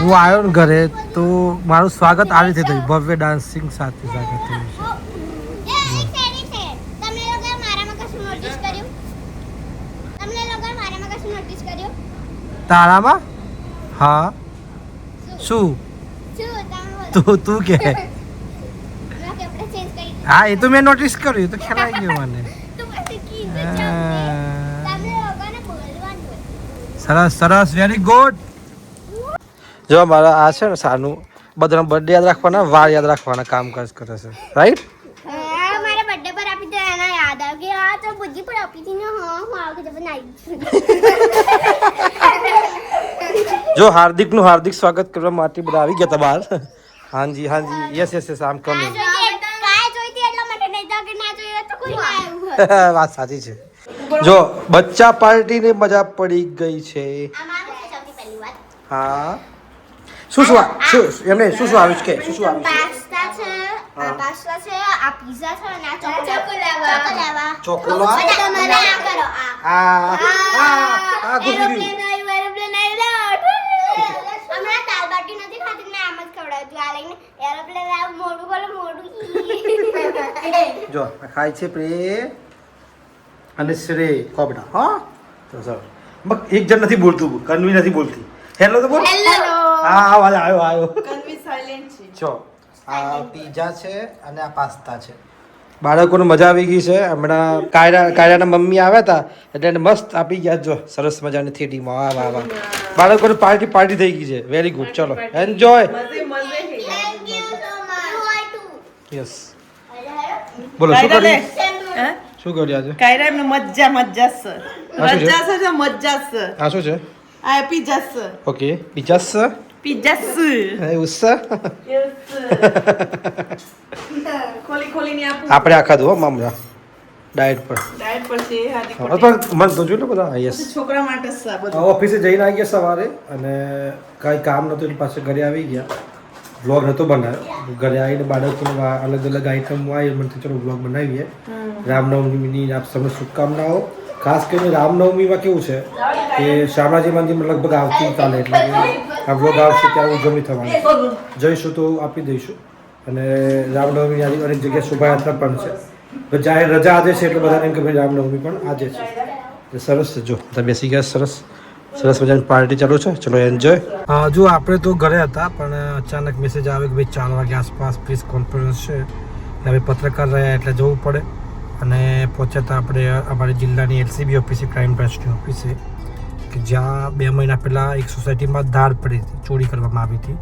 હું આવ્યો ને ઘરે તો મારું સ્વાગત આ રીતે થયું, ભવ્ય ડાન્સિંગ સાથે સ્વાગત થયું છે. તારામાં? હા. શું તું કે? હા એ તો મેં નોટિસ કર્યું, એ તો ખ્યાલ આવી ગયો મને. સરસ સરસ, વેરી ગુડ. જો મારા આ છે ને સાનું બધાનો બર્થડે યાદ રાખવાના, વાર યાદ રાખવાના કામકાજ કરે છે, રાઈટ? મારા બર્થડે પર આપી દે, એના યાદ આવે કે આ તો બુદ્ધિ પર આપી હતી ને. હા હું આ વખતે બનાવી. જો હાર્દિકનું હાર્દિક સ્વાગત કરવા માટે બધા આવી ગયા હતા બહાર. હાજી હાજી, યસ યસ યસ, આમ કમિંગ. વાત સાચી છે. જો બચ્ચા પાર્ટીની મજા પડી ગઈ છે. હા શું શું એમને શું શું આવ્યું છે? શું શું આવ્યું છે? પાસ્તા છે, આ પાસ્તા છે, આ પિઝા છે અને આ ચોકોલાવા. ચોકોલા. તમારે આ કરો આ ગુજરી. એરોપ્લેન આવ્યો. હમણાં દાલબાટી નથી ખાતી ને આમ જ ખવડાવજો. આ લઈને એરોપ્લેન આવ, મોડું બોલો મોડું. જો આ ખાય છે પ્રે અને શ્રે કોબડા. હા તો સર એક જણ નથી બોલતું, કન્વી નથી બોલતી. હેલો તો બોલ. હેલો. હા આવ્યો. કન્વી સાયલેન્ટ છે. જો આ પીઝા છે અને આ પાસ્તા છે. બાળકોને મજા આવી ગઈ છે. હમણાં કાયરાના મમ્મી આવ્યા હતા એટલે એને મસ્ત આપી ગયા. જો સરસ મજાની થેડીમાં. વાહ વાહ વાહ, બાળકોને પાર્ટી થઈ ગઈ છે. વેરી ગુડ, ચલો એન્જોય. મજે હે. Thank you so much. Yes બોલો શું કર્યું? હે? શું કર્યું આજે? કાયરા એમને મજા છે. આ શું છે? મજા છે, મજા છે. આ શું છે? આ પિઝા છે. ઓકે પિઝા પિઝા છે. ઉસ્સા ખોલીને આપું. આપણે આખા દો મામલા ડાયટ પર. ડાયટ પર છે હાર્દિક પણ પટેલ. મન તો જોઈ લો બધા. યસ છોકરા માટે છે આ બધું. ઓફિસે જઈને આવી ગયા સવારે અને કાંઈ કામ નહોતું એટલે પાછું ઘરે આવી ગયા. વ્લોગ નહોતો બનાવ્યો. ઘરે આવીને બાળકોને અલગ અલગ આઈટમ આવી મને ચલો વ્લોગ બનાવીએ. રામનવમીની આપ સૌને શુભકામનાઓ. ખાસ કરીને રામનવમીમાં કેવું છે કે શામળાજી મંદિરમાં લગભગ આવતીકાલે એટલે કે આ વ્લોગ આવશે ત્યારે ઉજવણી થવાની છે. જઈશું તો આપી દઈશું. અને રામનવમીની આજે અનેક જગ્યાએ શોભાયાત્રા પણ છે. જાહેર રજા આજે છે એટલે બધાને એમ કે ભાઈ રામનવમી પણ આજે છે. સરસ છે. જો તમે બેસી ગયા. સરસ મજાની પાર્ટી ચાલુ છે. ચલો એન્જોય. જો આપણે તો ઘરે હતા પણ અચાનક મેસેજ આવે કે ભાઈ 4 વાગ્યા આસપાસ પ્રેસ કોન્ફરન્સ છે એટલે હવે પત્રકાર રહ્યા એટલે જવું પડે. અને પહોંચ્યા હતા આપણે અમારી જિલ્લાની LCB ઓફિસે, ક્રાઇમ બ્રાન્ચની ઓફિસે, કે જ્યાં 2 મહિના પહેલાં એક સોસાયટીમાં ધાડ પડી હતી, ચોરી કરવામાં આવી હતી.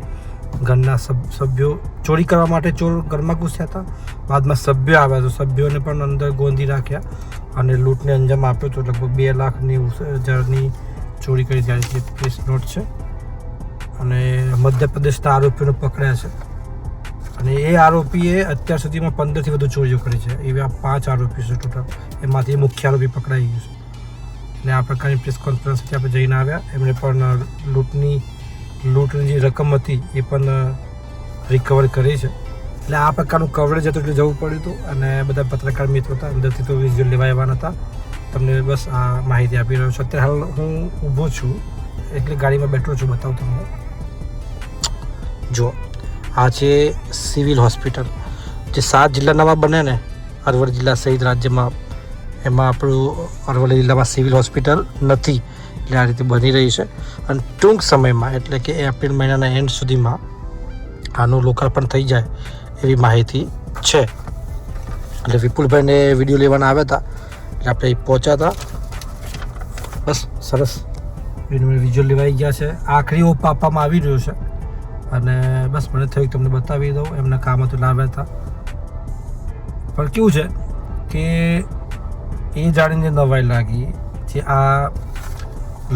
ઘરના સભ્યો ચોરી કરવા માટે ચોર ઘરમાં ઘૂસ્યા હતા. બાદમાં સભ્યો આવ્યા તો સભ્યોને પણ અંદર ગોંધી રાખ્યા અને લૂંટને અંજામ આપ્યો તો લગભગ 2,90,000ની ચોરી કરી ત્યારે પ્રેસ નોટ છે. અને મધ્યપ્રદેશના આરોપીઓને પકડ્યા છે અને એ આરોપીએ અત્યાર સુધીમાં 15થી વધુ ચોરીઓ કરી છે. એવા 5 આરોપી છે ટોટલ. એમાંથી મુખ્ય આરોપી પકડાઈ ગયું છે. એટલે આ પ્રકારની પ્રેસ કોન્ફરન્સથી આપણે જઈને આવ્યા. એમણે પણ લૂંટની જે રકમ હતી એ પણ રિકવર કરી છે. એટલે આ પ્રકારનું કવરેજ હતું એટલે જવું પડ્યું હતું. અને બધા પત્રકાર મિત્રો હતા અંદરથી તો વિઝ્યુઅલ લેવા આવ્યા હતા. તમને બસ આ માહિતી આપી રહ્યો છું. અત્યારે હાલ હું ઊભો છું એટલે ગાડીમાં બેઠો છું, બતાવું તમને. જો આ છે સિવિલ હોસ્પિટલ જે 7 જિલ્લાનામાં બને ને, અરવલ્લી જિલ્લા સહિત રાજ્યમાં. એમાં આપણું અરવલ્લી જિલ્લામાં સિવિલ હોસ્પિટલ નથી એટલે આ રીતે બની રહી છે. અને ટૂંક સમયમાં એટલે કે એપ્રિલ મહિનાના એન્ડ સુધીમાં આનું લોકાર્પણ થઈ જાય એવી માહિતી છે. એટલે વિપુલભાઈને વિડીયો લેવાના આવ્યા હતા એટલે આપણે પહોંચ્યા હતા. બસ સરસ વિઝ્યુઅલ લેવાઈ ગયા છે. આખરી ઓપ આપવામાં આવી રહ્યો છે અને બસ મને થયું તમને બતાવી દઉં. એમના કામ હતું લાવ્યા હતા. પણ કેવું છે કે એ જાણીને નવાઈ લાગી જે આ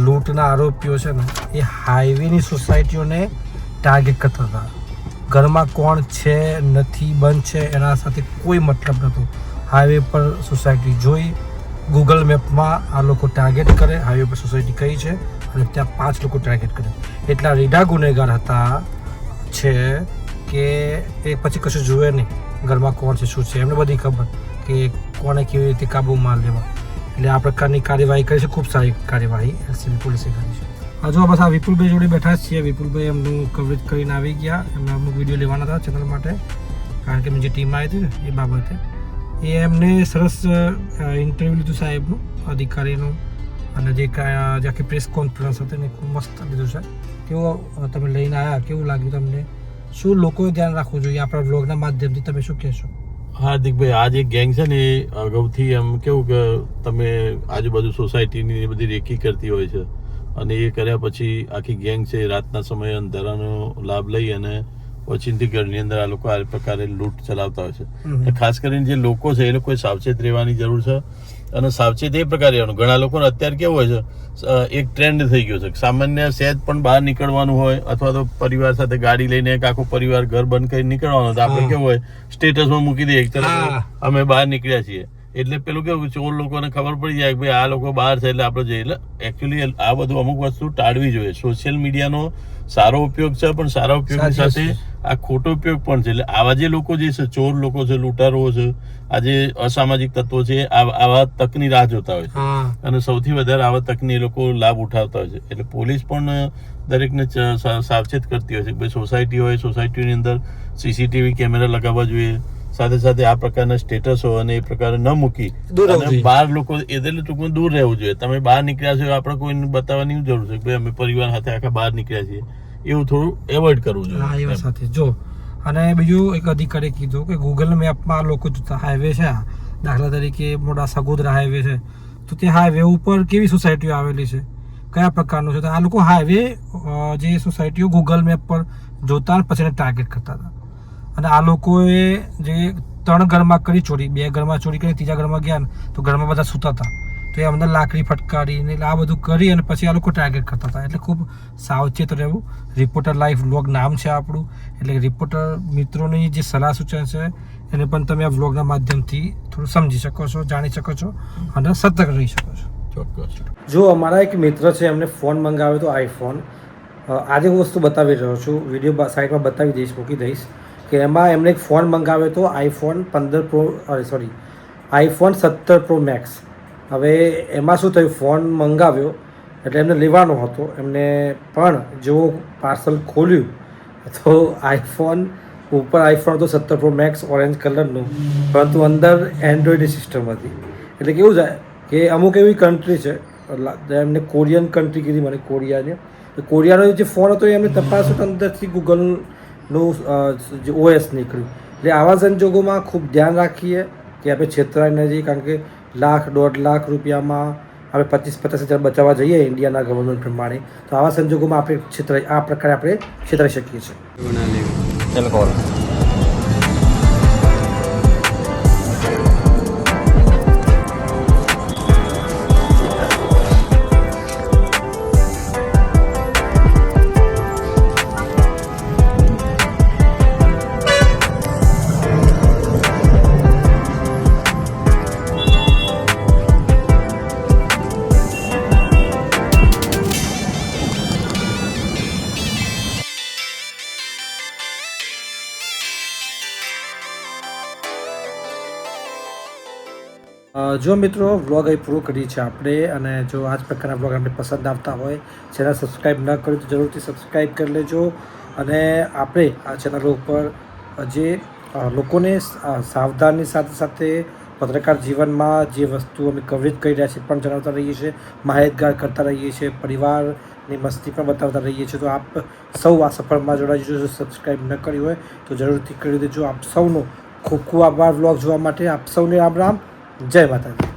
લૂંટના આરોપીઓ છે ને એ હાઈવેની સોસાયટીઓને ટાર્ગેટ કરતા હતા. ઘરમાં કોણ છે નથી, બંધ છે એના સાથે કોઈ મતલબ નહોતો. હાઈવે પર સોસાયટી જોઈ, ગૂગલ મેપમાં આ લોકો ટાર્ગેટ કરે હાઈવે પર સોસાયટી કઈ છે અને ત્યાં 5 લોકો ટાર્ગેટ કરે. એટલા રીઢા ગુનેગાર હતા છે કે એ પછી કશું જોવે નહીં ઘરમાં કોણ છે શું છે. એમને બધી ખબર કે કોને કેવી રીતે કાબૂમાં લેવા. એટલે આ પ્રકારની કાર્યવાહી કરી છે. ખૂબ સારી કાર્યવાહી LCB પોલીસે કરી છે. હજુ બસ આ વિપુલભાઈ જોડે બેઠા જ છીએ. વિપુલભાઈ એમનું કવરેજ કરીને આવી ગયા. એમને અમુક વિડીયો લેવાના હતા ચેનલ માટે, કારણ કે એમની જે ટીમ આવી હતી ને એ બાબતે એ એમને સરસ ઇન્ટરવ્યૂ લીધું સાહેબનું, અધિકારીનું, અને જે આખી પ્રેસ કોન્ફરન્સ હતી ને ખૂબ મસ્ત લીધું છે. કેવું તમે લઈને આવ્યા, કેવું લાગ્યું તમને? શું લોકોએ ધ્યાન રાખવું જોઈએ આપણા વ્લોગના માધ્યમથી? તમે શું કહેશો? હાર્દિકભાઈ, આ જે ગેંગ છે ને એ અગાઉથી એમ કેવું કે તમે આજુબાજુ સોસાયટીની બધી રેકી કરતી હોય છે, અને એ કર્યા પછી આખી ગેંગ છે રાતના સમયે અંધારાનો લાભ લઈ અને ઓચિંતી ઘરની અંદર આ લોકો આ પ્રકારે લૂંટ ચલાવતા હોય છે. ખાસ કરીને જે લોકો છે એ લોકોએ સાવચેત રહેવાની જરૂર છે, અને સાવચેત એ પ્રકારે રહેવાનું. ઘણા લોકોને અત્યારે કેવું હોય છે, એક ટ્રેન્ડ થઈ ગયો છે, સામાન્ય સહેજ પણ બહાર નીકળવાનું હોય અથવા તો પરિવાર સાથે ગાડી લઈને એક આખો પરિવાર ઘર બંધ કરી નીકળવાનો, તો આપણે કેવું હોય સ્ટેટસમાં મૂકી દઈએ કે ચાલો અમે બહાર નીકળ્યા છીએ. એટલે પેલું કેવું ચોર લોકોને ખબર પડી જાય કે ભાઈ આ લોકો બહાર છે એટલે આપણે જઈએ. એટલે એકચ્યુઅલી આ બધું અમુક વસ્તુ ટાળવી જોઈએ. સોશિયલ મીડિયાનો સારો ઉપયોગ છે, પણ સારા ઉપયોગની સાથે આ ખોટો ઉપયોગ પણ છે. એટલે આવા જે લોકો જે છે, ચોર લોકો છે, લૂંટારો છે, આ જે અસામાજિક તત્વો છે, આવા તકની રાહ જોતા હોય છે, અને સૌથી વધારે આવા તકની એ લોકો લાભ ઉઠાવતા હોય છે. એટલે પોલીસ પણ દરેકને સાવચેત કરતી હોય છે કે ભાઈ સોસાયટી હોય, સોસાયટીની અંદર સીસીટીવી કેમેરા લગાવવા જોઈએ. સાથે સાથે આ પ્રકારના સ્ટેટસો અને એ પ્રકારે ન મૂકી અને બહાર લોકો એટલે ટૂંકમાં દૂર રહેવું જોઈએ. તમે બહાર નીકળ્યા છો આપણે કોઈને બતાવવાની જરૂર છે કે ભાઈ અમે પરિવાર સાથે આખા બહાર નીકળ્યા છીએ, એવું થોડું એવોઇડ કરવું જોઈએ. હા, એ વાત સાથે જો. અને બીજું એક અધિકારીએ કીધું કે ગૂગલ મેપમાં લોકો જોતા હાઈવે છે, દાખલા તરીકે મોટા સગોદરા હાઈવે છે, તો તે હાઈવે ઉપર કેવી સોસાયટીઓ આવેલી છે, કયા પ્રકારનું છે, તો આ લોકો હાઈવે જે સોસાયટીઓ ગૂગલ મેપ પર જોતા પછી એને ટાર્ગેટ કરતા હતા. અને આ લોકોએ જે 3 ઘરમાં કરી ચોરી, 2 ઘરમાં ચોરી કરી, 3જા ઘરમાં ગયા તો ઘરમાં બધા સૂતા હતા, તો એ અંદર લાકડી ફટકારીને એટલે આ બધું કરી અને પછી આ લોકો ટાર્ગેટ કરતા હતા. એટલે ખૂબ સાવચેત રહેવું. રિપોર્ટર લાઈફ વ્લોગ નામ છે આપણું, એટલે રિપોર્ટર મિત્રોની જે સલાહ સૂચન છે એને પણ તમે આ વ્લોગના માધ્યમથી થોડું સમજી શકો છો, જાણી શકો છો અને સતર્ક રહી શકો છો. ચોક્કસ. જો અમારા એક મિત્ર છે, એમને ફોન મંગાવ્યો હતો આઈફોન. આજે હું વસ્તુ બતાવી રહ્યો છું, વિડીયો સાઈડમાં બતાવી દઈશ, મૂકી દઈશ કે એમાં એમણે એક ફોન મંગાવ્યો હતો આઈફોન 17 પ્રો મેક્સ. હવે એમાં શું થયું, ફોન મંગાવ્યો એટલે એમને લેવાનો હતો એમને, પણ જો પાર્સલ ખોલ્યું તો આઈફોન ઉપર આઈફોન હતો 17 પ્રો મેક્સ ઓરેન્જ કલરનું, પરંતુ અંદર એન્ડ્રોઈડ સિસ્ટમ હતી. એટલે કેવું છે કે અમુક એવી કન્ટ્રી છે, એમને કોરિયન કન્ટ્રી કીધી મને, કોરિયાની. તો કોરિયાનો જે ફોન હતો એ એમને તપાસ્યો તો અંદરથી ગૂગલનું જે OS નીકળ્યું. એટલે આવા સંજોગોમાં ખૂબ ધ્યાન રાખીએ કે આપણે છેતરાઈ ન જઈએ, કારણ કે લાખ 1.5 લાખ રૂપિયામાં આપણે 25-50 હજાર બચાવવા જઈએ ઇન્ડિયાના ગવર્મેન્ટ પ્રમાણે, તો આવા સંજોગોમાં આપણે આ પ્રકારે આપણે છેતરાઈ શકીએ છીએ. જો મિત્રો, વ્લોગ અહીં પૂરો કરીએ છીએ આપણે, અને જો આ જ પ્રકારના વ્લોગ આપણે પસંદ આવતા હોય, ચેનલ સબસ્ક્રાઈબ ન કર્યું તો જરૂરથી સબસ્ક્રાઈબ કરી લેજો. અને આપણે આ ચેનલ ઉપર જે લોકોને સાવધાની સાથે સાથે પત્રકાર જીવનમાં જે વસ્તુ અમે કવરેજ કરી રહ્યા છીએ પણ જણાવતા રહીએ છીએ, માહિતગાર કરતા રહીએ છીએ, પરિવારની મસ્તી પણ બતાવતા રહીએ છીએ. તો આપ સૌ આ સફરમાં જોડાઈ જજો. જો સબસ્ક્રાઈબ ન કર્યું હોય તો જરૂરથી કરી દેજો. આપ સૌનો ખૂબ ખૂબ આભાર વ્લોગ જોવા માટે. આપ સૌને રામ રામ, જય માતાજી.